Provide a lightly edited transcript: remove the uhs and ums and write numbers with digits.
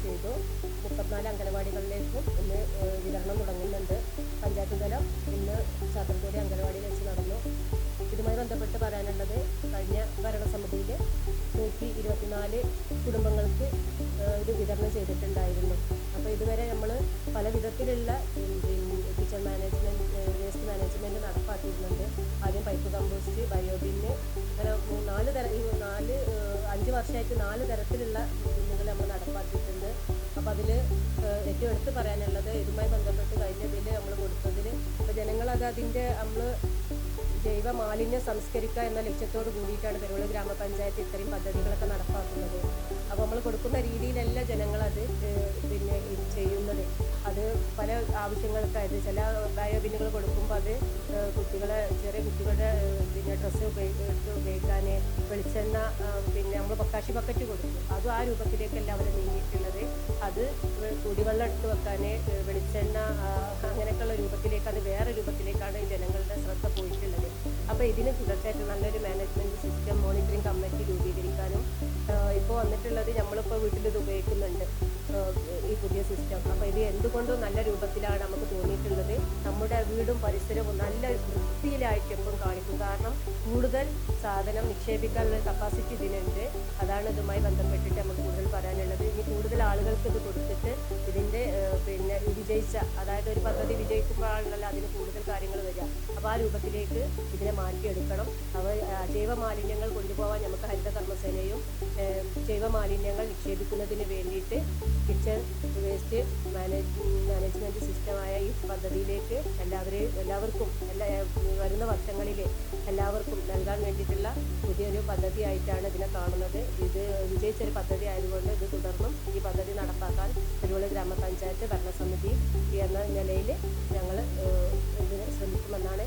ചെയ്തു. 34 അംഗനവാടികളിലേക്കും ഇന്ന് വിതരണം തുടങ്ങുന്നുണ്ട്. പഞ്ചായത്ത് തലം ഇന്ന് ചാത്തൻകോടി അംഗനവാടിയിൽ വെച്ച് നടന്നു. ഇതുമായി ബന്ധപ്പെട്ട് പറയാനുള്ളത്, കഴിഞ്ഞ ഭരണസമിതിയിൽ 124 കുടുംബങ്ങൾക്ക് ഇത് വിതരണം ചെയ്തിട്ടുണ്ടായിരുന്നു. അപ്പോൾ ഇതുവരെ നമ്മൾ പല വിധത്തിലുള്ള കിച്ചൺ മാനേജ്മെൻറ്റ്, വേസ്റ്റ് മാനേജ്മെൻറ്റ് നടപ്പാക്കിയിരുന്നുണ്ട്. ആദ്യം പൈപ്പ് കമ്പോസ്റ്റ്, ബയോബിന്ന്, അങ്ങനെ 5 വർഷമായിട്ട് 4 തരത്തിലുള്ള ബിന്നുകൾ നമ്മൾ നടപ്പാക്കിയിട്ടുണ്ട്. അപ്പോൾ അതിൽ ഏറ്റവും എടുത്ത് പറയാനുള്ളത്, ഇതുമായി ബന്ധപ്പെട്ട് കഴിഞ്ഞതിൽ നമ്മൾ കൊടുത്തതിൽ ഇപ്പോൾ ജനങ്ങളത് നമ്മൾ ജൈവ മാലിന്യം സംസ്കരിക്കുക എന്ന ലക്ഷ്യത്തോട് കൂടിയിട്ടാണ് പെരുവള്ളൂർ ഗ്രാമപഞ്ചായത്ത് ഇത്രയും പദ്ധതികളൊക്കെ നടപ്പാക്കുന്നത്. അപ്പോൾ നമ്മൾ കൊടുക്കുന്ന രീതിയിലല്ല ജനങ്ങളത് ചെയ്യുന്നത്. അത് പല ആവശ്യങ്ങൾക്കായത് ചില ബയോബിന്നുകൾ കൊടുക്കുമ്പോൾ അത് ചെറിയ കുട്ടികളുടെ ഡ്രസ്സ് ഉപയോഗിക്കാൻ, വെളിച്ചെണ്ണ, നമ്മൾ പൊക്കാശി ബക്കറ്റ് കൊടുക്കും. അതും ആ രൂപത്തിലേക്കല്ല അവർ നീങ്ങിയിട്ടുള്ളത്. അത് കുടിവെള്ളം എടുത്ത് വെക്കാൻ, വെളിച്ചെണ്ണ, അങ്ങനെയൊക്കെയുള്ള രൂപത്തിലേക്ക്, അത് വേറെ രൂപത്തിലേക്കാണ് ജനങ്ങളുടെ ശ്രദ്ധ പോയിട്ടുള്ളത്. അപ്പോൾ ഇതിന് തുടർച്ചയായിട്ട് നല്ലൊരു മാനേജ്മെൻറ്റ് സിസ്റ്റം, മോണിറ്ററിംഗ് കമ്മിറ്റി രൂപീകരിക്കാനും ഇപ്പോൾ വന്നിട്ടുള്ളത്, നമ്മളിപ്പോൾ വീട്ടിലിത് ഉപയോഗിക്കുന്നുണ്ട് ഈ പുതിയ സിസ്റ്റം. അപ്പോൾ ഇത് എന്തുകൊണ്ടും നല്ല രൂപത്തിലാണ് നമുക്ക് തോന്നിയിട്ടുള്ളത്. നമ്മുടെ വീടും പരിസരവും നല്ല വൃത്തിയിലായിട്ട് എപ്പം കാണിക്കും. കാരണം കൂടുതൽ സാധനം നിക്ഷേപിക്കാനുള്ള കപ്പാസിറ്റി ഇതിനുണ്ട്. അതാണ് ഇതുമായി ബന്ധപ്പെട്ടിട്ട് നമുക്ക് കൂടുതൽ പറയാനുള്ളത്. ഇനി കൂടുതൽ ആളുകൾക്ക് ഇത് കൊടുത്തിട്ട് ഇതിൻ്റെ വിജയിച്ച, അതായത് ഒരു പദ്ധതി വിജയിക്കുമ്പോഴാണല്ലോ അതിന് കൂടുതൽ കാര്യങ്ങൾ വരിക. അപ്പോൾ ആ രൂപത്തിലേക്ക് ഇതിനെ മാറ്റിയെടുക്കണം. ജൈവ മാലിന്യങ്ങൾ കൊണ്ടുപോകാൻ നമുക്ക് ഹരിത കർമ്മസേനയും ജൈവ മാലിന്യങ്ങൾ നിക്ഷേപിക്കുന്നതിന് വേണ്ടിയിട്ട് കിച്ചൺ വേസ്റ്റ് മാനേജ്മെൻറ്റ് സിസ്റ്റമായ ഈ പദ്ധതിയിലേക്ക് എല്ലാവർക്കും വരുന്ന വർഷങ്ങളിൽ എല്ലാവർക്കും നൽകാൻ വേണ്ടിയിട്ടുള്ള പുതിയൊരു പദ്ധതിയായിട്ടാണ് ഇതിനെ കാണുന്നത്. ഇത് വിജയിച്ചൊരു പദ്ധതി ആയതുകൊണ്ട് ഇത് തുടർന്നും ഈ പദ്ധതി നടപ്പാക്കാൻ പെരുവള്ളൂർ ഗ്രാമപഞ്ചായത്ത് ഭരണസമിതി എന്ന നിലയിൽ ഞങ്ങൾ ഇതിന് ശ്രമിക്കുമെന്നാണ്